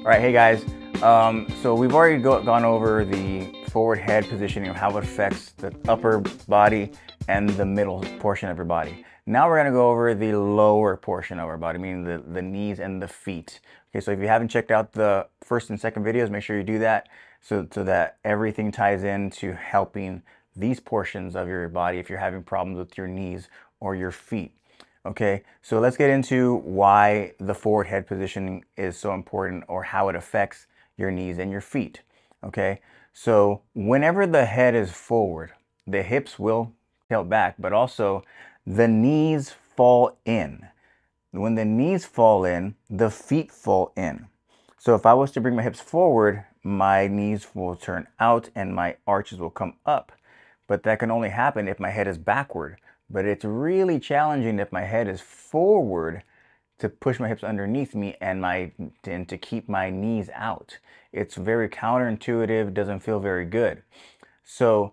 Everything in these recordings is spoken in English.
All right, hey guys. So we've already gone over the forward head positioning of how it affects the upper body and the middle portion of your body. Now we're gonna go over the lower portion of our body, meaning the knees and the feet. Okay, so if you haven't checked out the first and second videos, make sure you do that so that everything ties into helping these portions of your body if you're having problems with your knees or your feet. Okay, so let's get into why the forward head positioning is so important, or how it affects your knees and your feet. Okay, so whenever the head is forward, the hips will tilt back, but also the knees fall in. When the knees fall in, the feet fall in. So if I was to bring my hips forward, my knees will turn out and my arches will come up. But that can only happen if my head is backward. But it's really challenging if my head is forward to push my hips underneath me and to keep my knees out. It's very counterintuitive, doesn't feel very good. So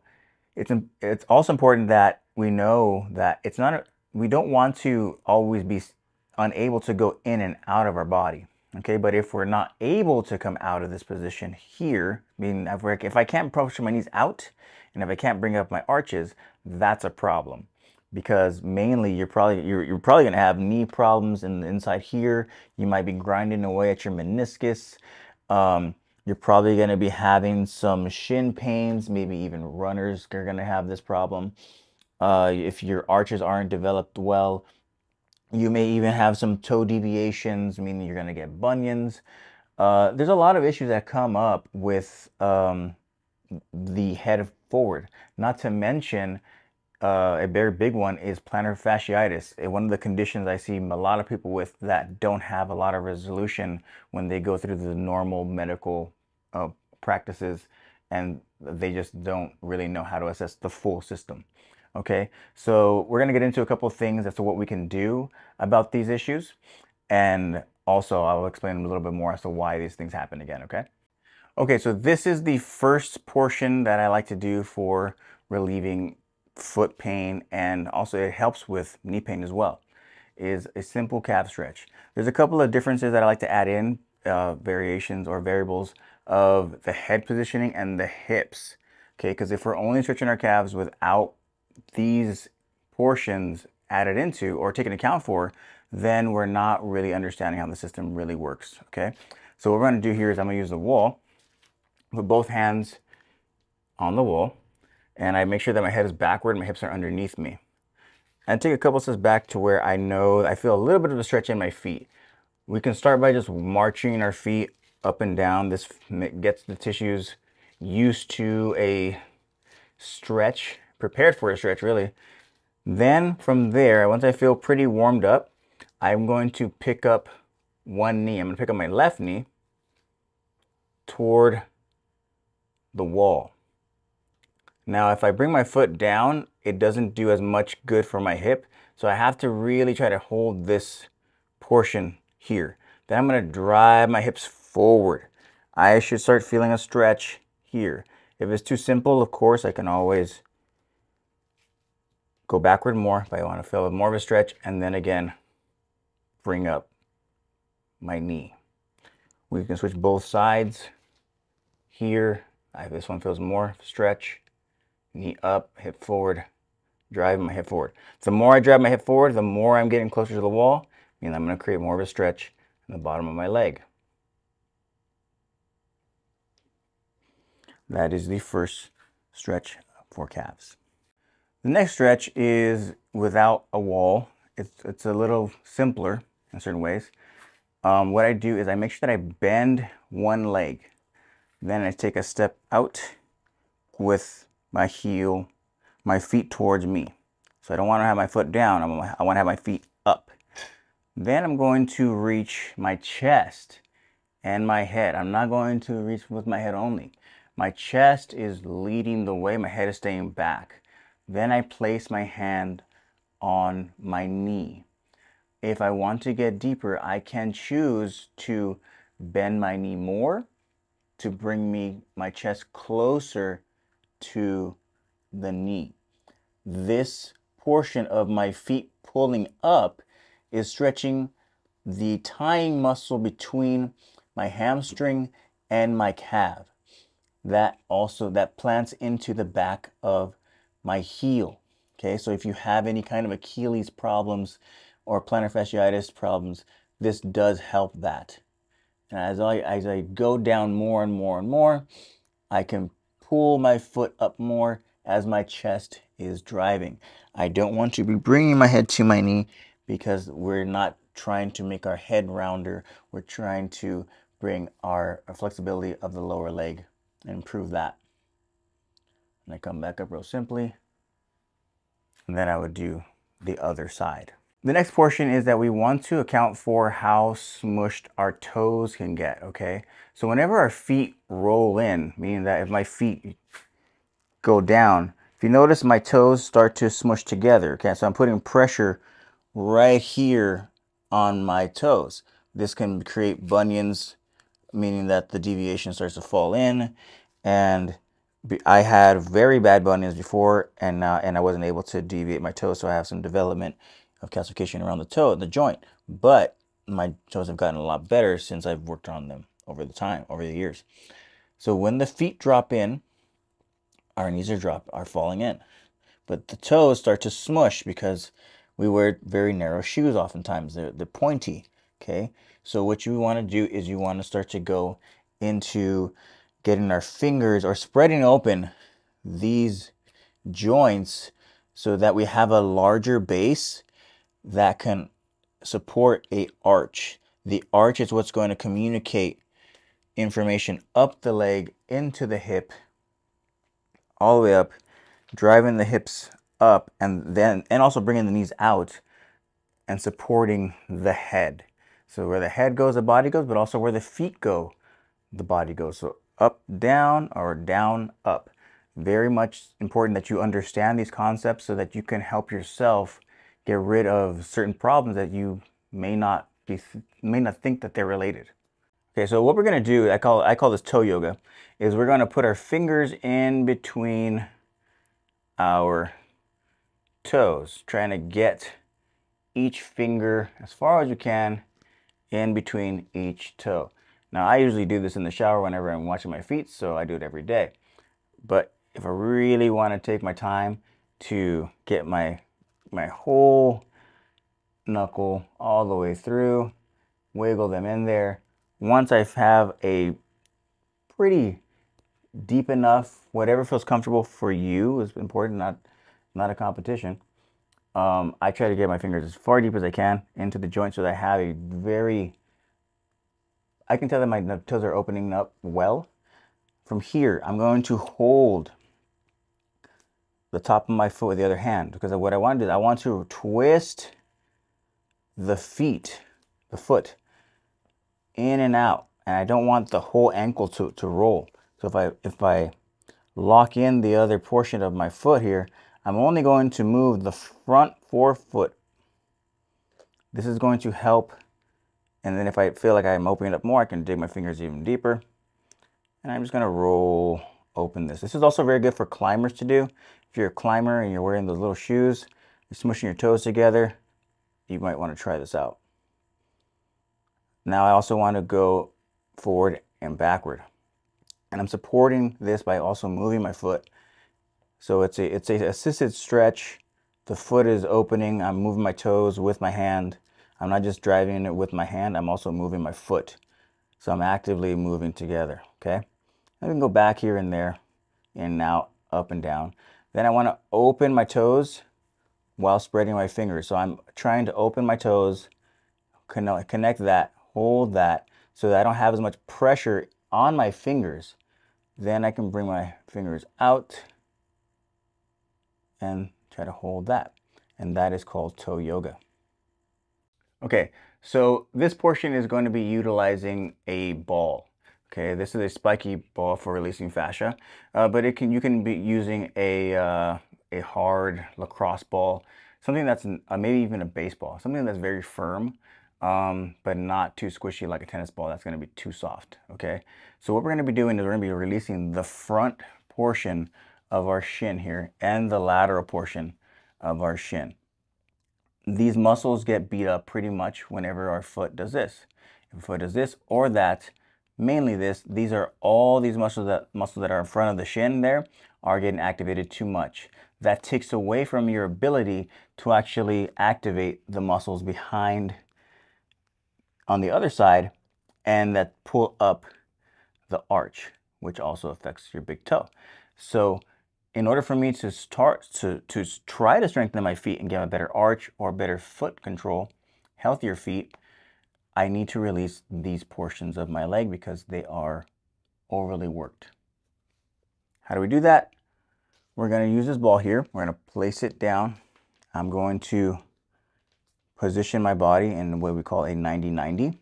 it's also important that we know that we don't want to always be unable to go in and out of our body. Okay, but if we're not able to come out of this position here, meaning if I can't push my knees out and if I can't bring up my arches, that's a problem. Because mainly you're probably going to have knee problems in the inside here. You might be grinding away at your meniscus. You're probably going to be having some shin pains. Maybe even runners are going to have this problem. If your arches aren't developed well, you may even have some toe deviations, meaning you're going to get bunions. There's a lot of issues that come up with the head forward. Not to mention, a very big one is plantar fasciitis. One of the conditions I see a lot of people with that don't have a lot of resolution when they go through the normal medical practices, and they just don't really know how to assess the full system. Okay, so we're going to get into a couple of things as to what we can do about these issues, and also I'll explain a little bit more as to why these things happen again, okay? Okay, so this is the first portion that I like to do for relieving foot pain, and also it helps with knee pain as well, is a simple calf stretch. There's a couple of differences that I like to add in, variations or variables of the head positioning and the hips. Okay, because if we're only stretching our calves without these portions added into or taken account for, then we're not really understanding how the system really works. Okay, so what we're going to do here is I'm going to use the wall, put both hands on the wall, and I make sure that my head is backward and my hips are underneath me. And take a couple steps back to where I feel a little bit of a stretch in my feet. We can start by just marching our feet up and down. This gets the tissues used to a stretch, prepared for a stretch really. Then from there, once I feel pretty warmed up, I'm going to pick up one knee. I'm going to pick up my left knee toward the wall. Now, if I bring my foot down, it doesn't do as much good for my hip. So I have to really try to hold this portion here. Then I'm going to drive my hips forward. I should start feeling a stretch here. If it's too simple, of course, I can always go backward more if I want to feel more of a stretch, and then again, bring up my knee. We can switch both sides here. This one feels more stretch. Knee up, hip forward, driving my hip forward. The more I drive my hip forward, the more I'm getting closer to the wall, meaning I'm going to create more of a stretch in the bottom of my leg. That is the first stretch for calves. The next stretch is without a wall. It's a little simpler in certain ways. What I do is I make sure that I bend one leg. Then I take a step out with my heel, my feet towards me. So I don't want to have my foot down. I want to have my feet up. Then I'm going to reach my chest and my head. I'm not going to reach with my head only. My chest is leading the way. My head is staying back. Then I place my hand on my knee. If I want to get deeper, I can choose to bend my knee more to bring my chest closer to the knee. This portion of my feet pulling up is stretching the tying muscle between my hamstring, and my calf. That plants into the back of my heel. Okay, so if you have any kind of Achilles problems or plantar fasciitis problems, this does help that. And as I go down more and more and more, I can pull my foot up more as my chest is driving. I don't want to be bringing my head to my knee because we're not trying to make our head rounder. We're trying to bring our flexibility of the lower leg and improve that. And I come back up real simply. And then I would do the other side. The next portion is that we want to account for how smushed our toes can get, okay? So whenever our feet roll in, meaning that if my feet go down, if you notice my toes start to smush together, okay? So I'm putting pressure right here on my toes. This can create bunions, meaning that the deviation starts to fall in, and I had very bad bunions before, and I wasn't able to deviate my toes, so I have some development of calcification around the toe, the joint. But my toes have gotten a lot better since I've worked on them over the years. So when the feet drop in, our knees are falling in, but the toes start to smush because we wear very narrow shoes. Oftentimes they're pointy. Okay, so what you want to do is you want to start to go into getting our fingers or spreading open these joints so that we have a larger base that can support a arch. The arch is what's going to communicate information up the leg into the hip, all the way up, driving the hips up, and also bringing the knees out and supporting the head. So where the head goes, the body goes, but also where the feet go, the body goes. So up, down, or down, up. Very much important that you understand these concepts so that you can help yourself get rid of certain problems that you may not think that they're related. Okay, so what we're gonna do, I call this toe yoga, is we're gonna put our fingers in between our toes, trying to get each finger as far as you can in between each toe. Now, I usually do this in the shower whenever I'm washing my feet, so I do it every day. But if I really want to take my time to get my whole knuckle all the way through, wiggle them in there. Once I have a pretty deep enough, whatever feels comfortable for you is important, not a competition. I try to get my fingers as far deep as I can into the joint so that I have I can tell that my toes are opening up well. From here, I'm going to hold the top of my foot with the other hand, because what I want to do is I want to twist the foot in and out, and I don't want the whole ankle to roll. So if I lock in the other portion of my foot here, I'm only going to move the front forefoot. This is going to help. And then if I feel like I'm opening up more, I can dig my fingers even deeper. And I'm just going to roll open this. This is also very good for climbers to do. If you're a climber and you're wearing those little shoes, you're smushing your toes together, you might want to try this out. Now I also want to go forward and backward. And I'm supporting this by also moving my foot. So it's a assisted stretch. The foot is opening. I'm moving my toes with my hand. I'm not just driving it with my hand, I'm also moving my foot. So I'm actively moving together, okay? I can go back here and there, in and out, up and down. Then I want to open my toes while spreading my fingers. So I'm trying to open my toes, connect that, hold that, so that I don't have as much pressure on my fingers. Then I can bring my fingers out and try to hold that. And that is called toe yoga. Okay, so this portion is going to be utilizing a ball. Okay, this is a spiky ball for releasing fascia, but you can be using a hard lacrosse ball, something that's maybe even a baseball, something that's very firm, but not too squishy like a tennis ball. That's going to be too soft. Okay, so what we're going to be doing is we're going to be releasing the front portion of our shin here and the lateral portion of our shin. These muscles get beat up pretty much whenever our foot does this. If a foot does this or that, mainly this. These are all these muscles that are in front of the shin there are getting activated too much. That takes away from your ability to actually activate the muscles behind on the other side and that pull up the arch, which also affects your big toe. So in order for me to start to try to strengthen my feet and get a better arch or better foot control, healthier feet, I need to release these portions of my leg because they are overly worked. How do we do that? We're going to use this ball here. We're going to place it down. I'm going to position my body in what we call a 90-90.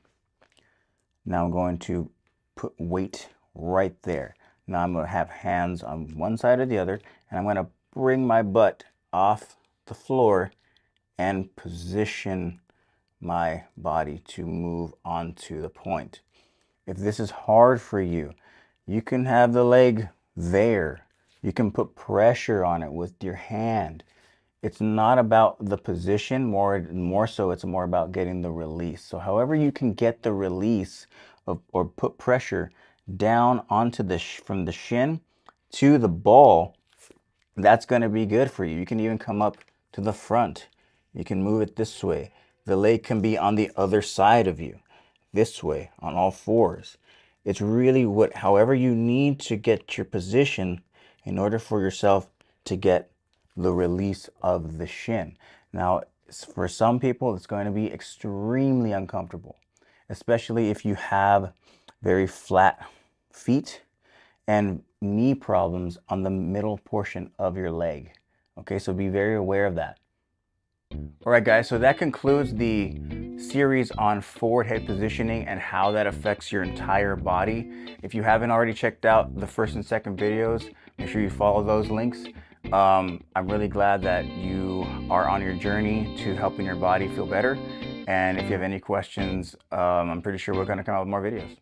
Now I'm going to put weight right there. Now I'm going to have hands on one side or the other, and I'm going to bring my butt off the floor and position my body to move onto the point. If this is hard for you, you can have the leg there. You can put pressure on it with your hand. It's not about the position, more so it's more about getting the release. So however you can get the release of, or put pressure down onto the from the shin to the ball, that's going to be good for you. You can even come up to the front. You can move it this way. The leg can be on the other side of you, this way, on all fours. It's really however you need to get your position in order for yourself to get the release of the shin. Now, for some people, it's going to be extremely uncomfortable, especially if you have very flat feet and knee problems on the middle portion of your leg. Okay, so be very aware of that. All right, guys, so that concludes the series on forward head positioning and how that affects your entire body. If you haven't already checked out the first and second videos, make sure you follow those links. I'm really glad that you are on your journey to helping your body feel better. And if you have any questions, I'm pretty sure we're going to come out with more videos.